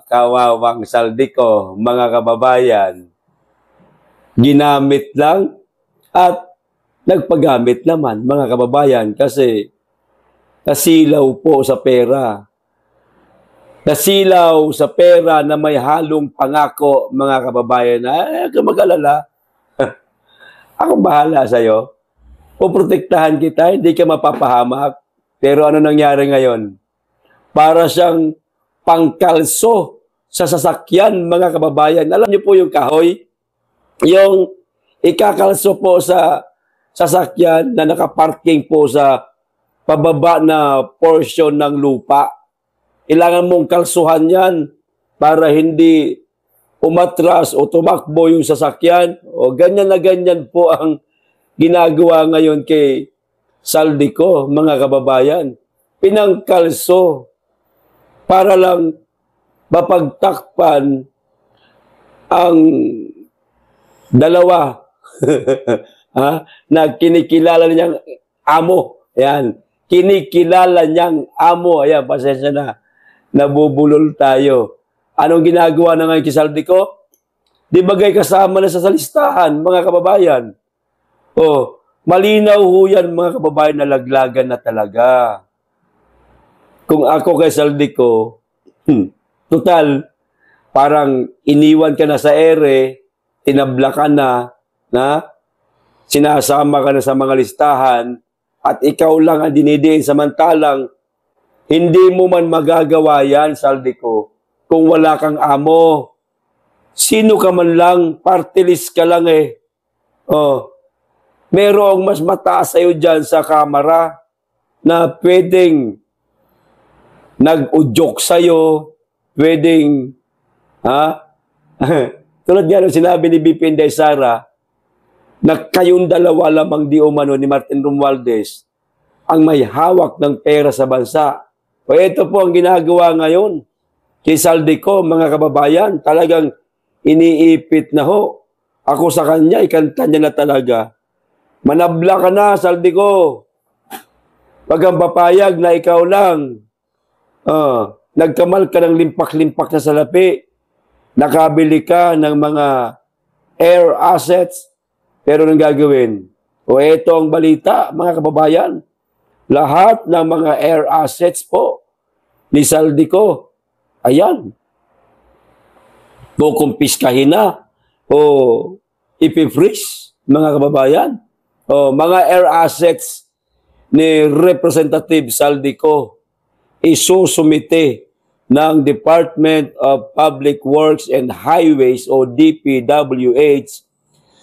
kawawang Saldico, mga kababayan, ginamit lang at nagpagamit naman, mga kababayan, kasi nasilaw po sa pera. Nasilaw sa pera na may halong pangako, mga kababayan, kung mag-alala, akong bahala sa'yo. Puprotektahan kita, hindi ka mapapahamak. Pero ano nangyari ngayon? Para siyang pangkalso sa sasakyan, mga kababayan. Alam niyo po yung kahoy? Yung ikakalso po sa sasakyan na nakaparking po sa pababa na portion ng lupa. Kailangan mong kalsuhan yan para hindi umatras o tumakbo yung sasakyan. O ganyan na ganyan po ang ginagawa ngayon kay Saldico, mga kababayan. Pinangkalso para lang mapagtakpan ang dalawa na kinikilala niyang amo. Ayan. Kinikilala niyang amo. Ayan, pasensya na. Nabubulol tayo. Anong ginagawa na ngayon kay Saldico? Di bagay kasama na sa listahan, mga kababayan. Malinaw ho yan, mga kababayan, na laglagan na talaga. Kung ako kay Saldico, total, parang iniwan ka na sa ere, tinabla ka na, sinasama ka na sa mga listahan, at ikaw lang ang dinidiin, samantalang hindi mo man magagawa yan, Saldico, kung wala kang amo. Sino ka man lang, party list ka lang eh. Merong mas mataas sa'yo dyan sa kamera na pwedeng nag-udyok sa'yo, pwedeng, tulad nga nung sinabi ni BP Inday Sara, na kayong dalawa lamang di umano ni Martin Romualdez ang may hawak ng pera sa bansa. O ito po ang ginagawa ngayon kay Saldico, mga kababayan. Talagang iniipit na ho. Ako sa kanya, ikanta niya na talaga. Manabla ka na, Saldico. Pag ang papayag na ikaw lang, nagkamal ka ng limpak-limpak na salapi, nakabili ka ng mga air assets, pero nang gagawin? O ito ang balita, mga kababayan. Lahat ng mga air assets po ni Saldico, ayan, kukumpiskahin na o ipifreeze, mga kababayan. O mga air assets ni Representative Saldico isusumite ng Department of Public Works and Highways o DPWH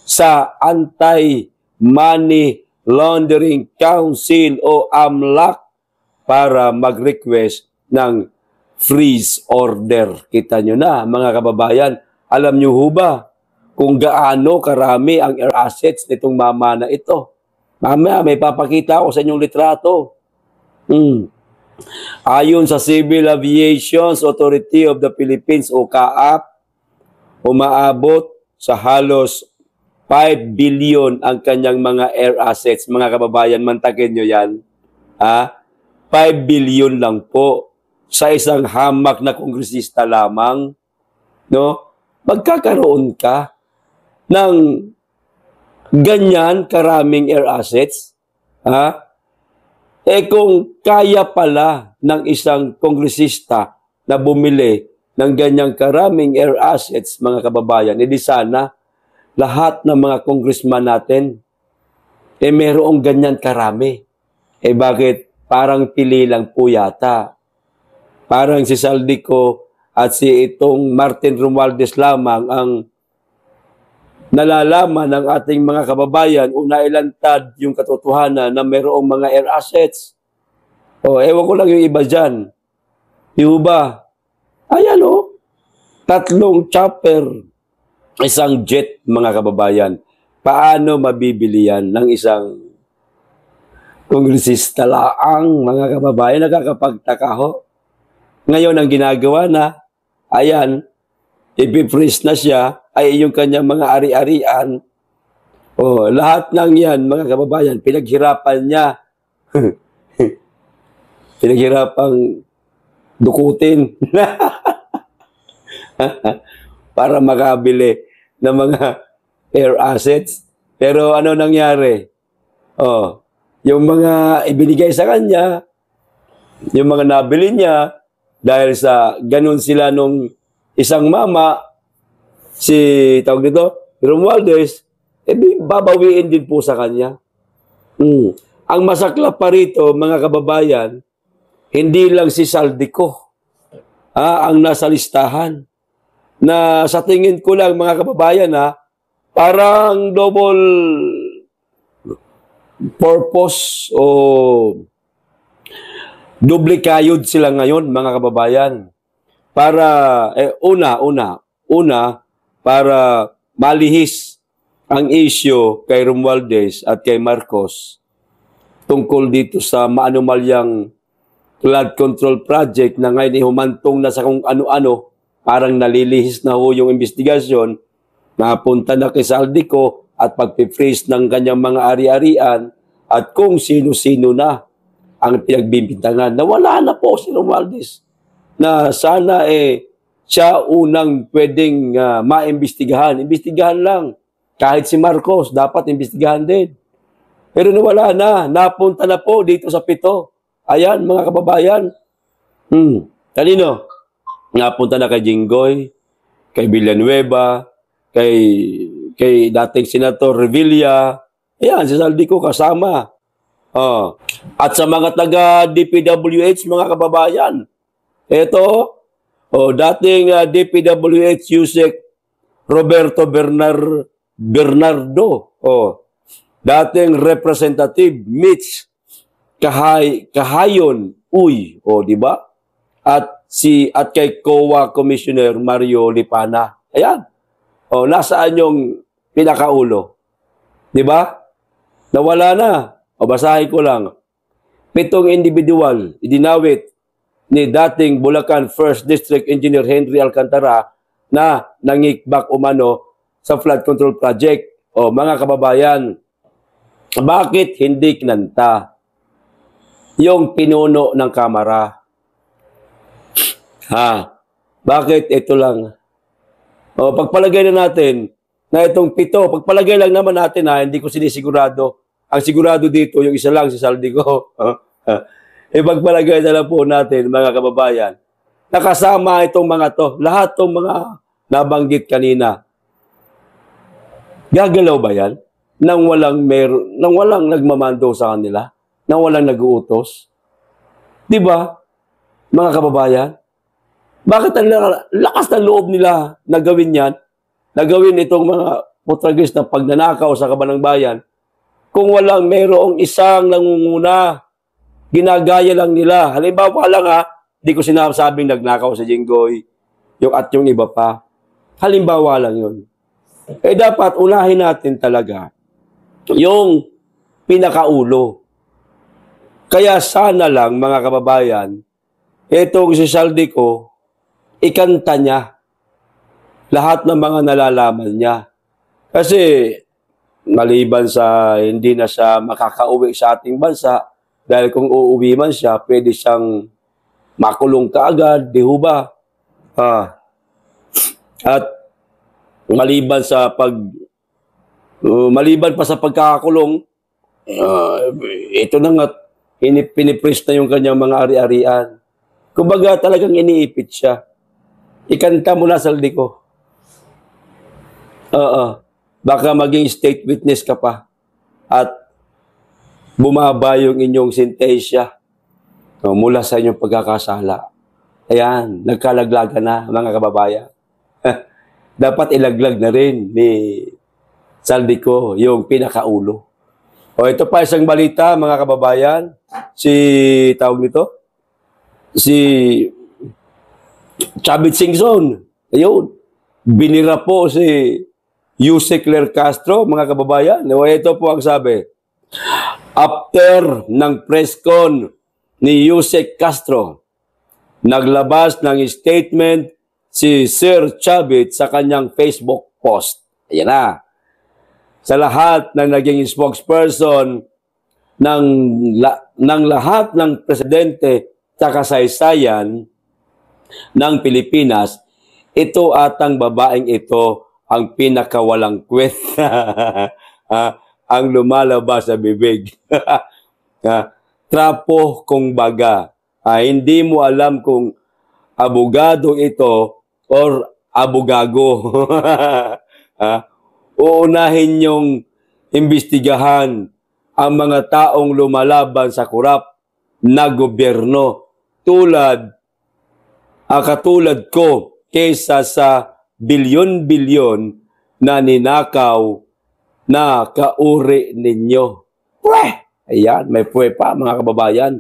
sa Anti-Money Laundering Council o AMLAC para mag-request ng freeze order. Kita nyo na, mga kababayan. Alam nyo ho ba kung gaano karami ang air assets nitong mama na ito? Mamaya, may papakita ako sa inyong litrato. Ayon sa Civil Aviation Authority of the Philippines o CAAP, umaabot sa halos 5 billion ang kanyang mga air assets. Mga kababayan, mantakin nyo yan. 5 billion lang po sa isang hamak na kongresista lamang. No? Magkakaroon ka ng ganyan karaming air assets. Kung kaya pala ng isang kongresista na bumili ng ganyang karaming air assets, mga kababayan, edi sana lahat ng mga congressman natin, merong ganyan karami. Bakit? Parang pili lang po yata. Parang si Saldico at si itong Martin Romualdez lamang ang nalalaman ng ating mga kababayan o nailantad yung katotohanan na merong mga air assets. Ewan ko lang yung iba dyan. Yung ba? Ayan 3 chopper. Isang jet, mga kababayan. Paano mabibili yan ng isang kongresista laang, mga kababayan? Nakakapagtaka ho. Ngayon, ang ginagawa na, ayan, ipifreeze na siya, ay yung kanyang mga ari-arian. Lahat ng yan, mga kababayan, pinaghirapan niya. Pinaghirapang dukutin. para makabili ng mga air assets. Pero ano nangyari? Oh, yung mga ibinigay sa kanya, yung mga nabili niya, dahil sa ganun sila nung isang mama, si tawag dito, Romualdez, babawiin din po sa kanya. Ang masaklap pa rito, mga kababayan, hindi lang si Saldico ang nasa listahan. Na sa tingin ko lang, mga kababayan, parang double purpose o doble kayod sila ngayon, mga kababayan. Para, una, para malihis ang issue kay Romualdez at kay Marcos tungkol dito sa maanumalyang flood control project na ngayon humantong na sa kung ano-ano, parang nalilihis na ho yung investigasyon, napunta na kay Saldico at pagpipreeze ng kanyang mga ari-arian at kung sino-sino na ang pinagbibintangan. Nawala na po si Romualdez na sana siya unang pwedeng maimbestigahan. Imbestigahan lang. Kahit si Marcos, dapat imbestigahan din. Pero nawala na. Napunta na po dito sa 7. Ayan, mga kababayan. Kanino? Napunta na kay Jinggoy, kay Villanueva, kay dating Senator Revilla. Ayan, si Saldico kasama. At sa mga taga-DPWH, mga kababayan, ito, dating DPWH Yusek Roberto Bernardo, dating Representative Mitch Kahayon, di ba? At kay COA Commissioner Mario Lipana. Ayan. Nasaan yung pinakaulo? Di ba? Nawala na. Basahin ko lang. 7 individual idinawit ni dating Bulacan 1st District Engineer Henry Alcantara na nangikbak umano sa flood control project. Mga kababayan, bakit hindi kinanta yung pinuno ng Kamara? Bakit ito lang? Pagpalagay na natin na itong 7, pagpalagay lang naman natin hindi ko sinisigurado. Ang sigurado dito, yung isa lang, si Saldico. Pagpalagay na lang po natin, mga kababayan, nakasama itong mga to, lahat itong mga nabanggit kanina. Gagalaw ba yan? Nang walang nagmamando sa kanila? Nang walang nag-uutos? Di ba, mga kababayan? Bakit ang lakas ng loob nila na gawin yan? Na gawin itong mga putragis na pagnanakaw sa kabanang bayan? Kung mayroong isang nangunguna, ginagaya lang nila. Halimbawa lang di ko sinasabing nagnakaw si Jinggoy, yung iba pa. Halimbawa lang yun. Dapat unahin natin talaga yung pinakaulo. Kaya sana lang, mga kababayan, itong si Saldico, ikanta niya lahat ng mga nalalaman niya. Kasi maliban sa hindi na siya makakauwi sa ating bansa, dahil kung uuwi man siya, pwede siyang makulong kaagad, di ho ba? At maliban pa sa pagkakakulong, ito na nga, pinipres na yung kanyang mga ari-arian. Kumbaga talagang iniipit siya. Ikanta mo na, Saldico. Baka maging state witness ka pa at bumaba yung inyong sentensya mula sa inyong pagkakasala. Ayan, nagkalaglagan na, mga kababayan. Dapat ilaglag na rin ni Saldico yung pinakaulo. Ito pa isang balita, mga kababayan. Si Chavit Singson. Ayun, binira po si Yusek Ler Castro, mga kababayan. Ito po ang sabi. After ng press con ni Yusek Castro, naglabas ng statement si Sir Chavit sa kanyang Facebook post. Ayan na. Sa lahat ng naging spokesperson ng lahat ng presidente sa kasaysayan ng Pilipinas, ito atang babaeng ito ang pinakawalang kwet ang lumalabas sa bibig. Trapo kung baga. Hindi mo alam kung abogado ito or abogago. Uunahin yung imbestigahan ang mga taong lumalaban sa korap na gobyerno katulad ko kaysa sa bilyon-bilyon na ninakaw na kauri ninyo. Pweh! Ayan, may pweh pa mga kababayan.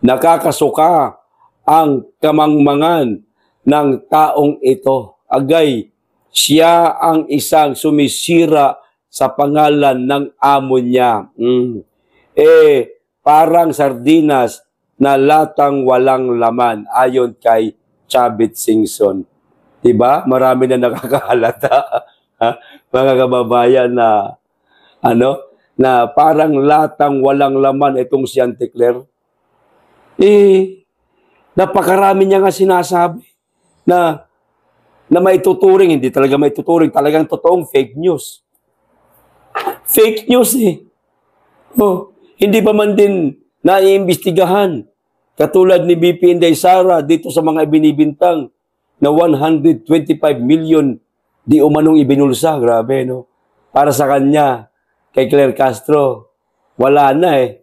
Nakakasuka ang kamangmangan ng taong ito. Agay, siya ang isang sumisira sa pangalan ng amo niya. Parang sardinas na latang walang laman ayon kay Chavit Singson. Diba? Marami na nakakahalata. Mga kababayan na parang latang walang laman itong si Anticler. Napakarami niya nga sinasabi na may tuturing, hindi talaga may tuturing, talagang totoong fake news. Fake news hindi pa man din naiimbestigahan. Katulad ni BP Inday Sara dito sa mga ibinibintang na 125 million di umanong ibinulsa. Grabe, no? Para sa kanya, kay Claire Castro, wala na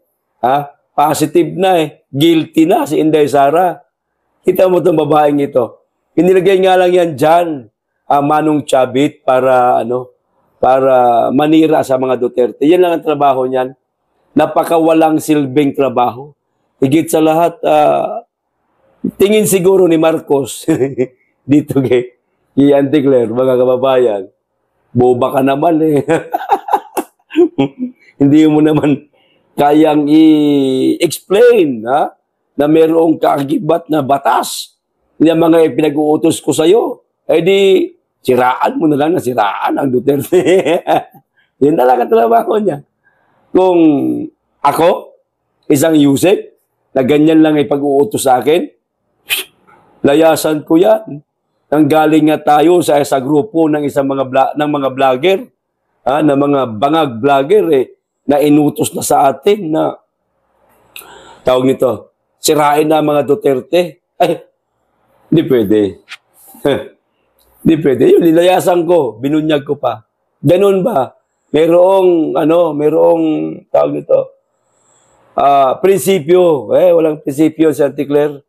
Positive na Guilty na si Inday Sara. Kita mo itong babaeng ito. Inilagay nga lang yan dyan, Manong Chavit, para manira sa mga Duterte. Yan lang ang trabaho niyan. Napakawalang silbing trabaho. Higit sa lahat, tingin siguro ni Marcos, dito kay Anticler, mga kababayan, boba ka naman Hindi mo naman kayang i-explain na mayroong kaakibat na batas na mga pinag-uutos ko sa'yo. Di, siraan mo na lang na siraan ang Duterte. Yan talaga trabaho niya. Kung ako, isang Yusek, na ganyan lang ipag-uutos sa akin, layasan ko yan. Nanggaling nga tayo sa grupo ng mga vlogger, ng mga bangag vlogger na inutos na sa atin na tawag nito, sirain na mga Duterte. Hindi pwede. Hindi pwede. Yun, nilayasan ko, binunyag ko pa. Ganun ba? Merong tawag nito, prinsipyo. Walang prinsipyo si Anticler.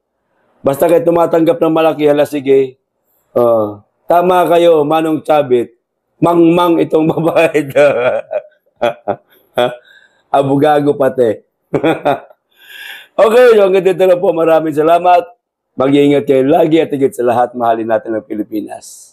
Basta kayo tumatanggap ng malaki, sige. Tama kayo, Manong Chavit. Mangmang itong babae. Abogago pati. Okay, hanggang dito na po. Maraming salamat. Mag-iingat kayo lagi at higit sa lahat, mahalin natin ang Pilipinas.